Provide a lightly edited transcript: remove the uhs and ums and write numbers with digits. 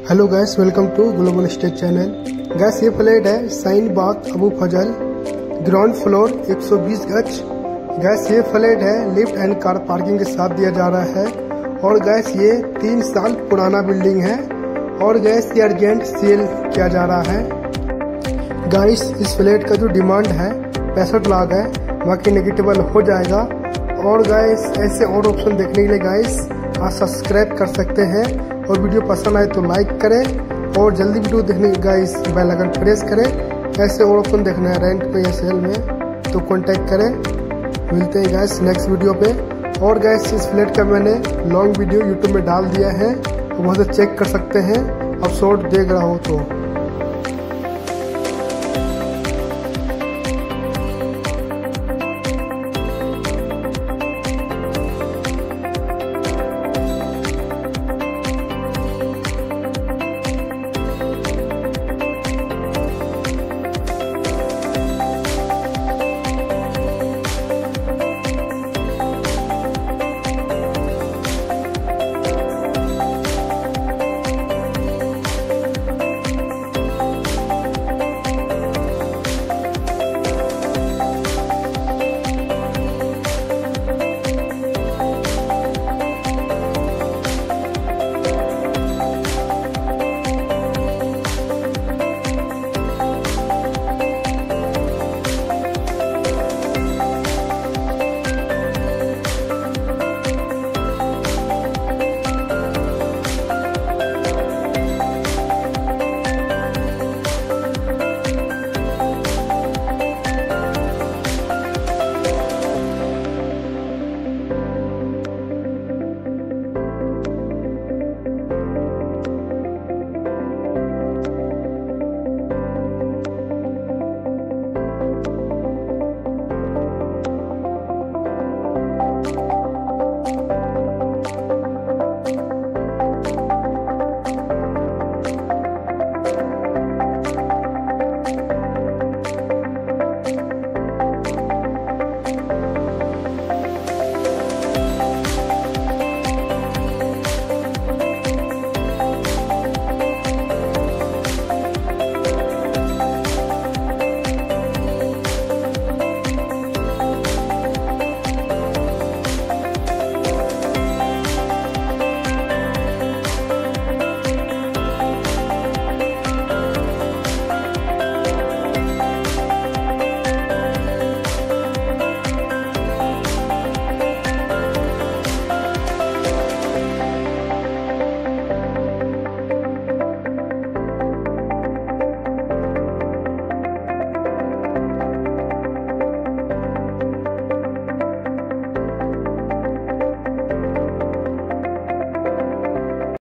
Hello guys, welcome to global state channel. Guys ये flat है Shaheen Bagh Abu Fazal, ground floor 120 गज। Gas ये फ्लैट है लिफ्ट एंड कार पार्किंग के साथ दिया जा रहा है। और गैस ये 3 साल पुराना बिल्डिंग है और गैस ये अर्जेंट सेल किया जा रहा है। गैस इस फ्लैट का जो डिमांड है 65 लाख है, बाकी नेगेटिबल हो जाएगा। और गैस ऐसे और ऑप्शन देखने के लिए गैस आप सब्सक्राइब कर सकते हैं और वीडियो पसंद आए तो लाइक करें और जल्दी वीडियो देखने के गाइस बेल आइकन प्रेस करें। ऐसे और ऑप्शन देखना है रेंट पे या सेल में तो कांटेक्ट करें। मिलते हैं गाइस नेक्स्ट वीडियो पे। और गाइस इस फ्लैट का मैंने लॉन्ग वीडियो यूट्यूब में डाल दिया है, तो वहाँ से चेक कर सकते हैं आप शॉर्ट देख रहा हो तो।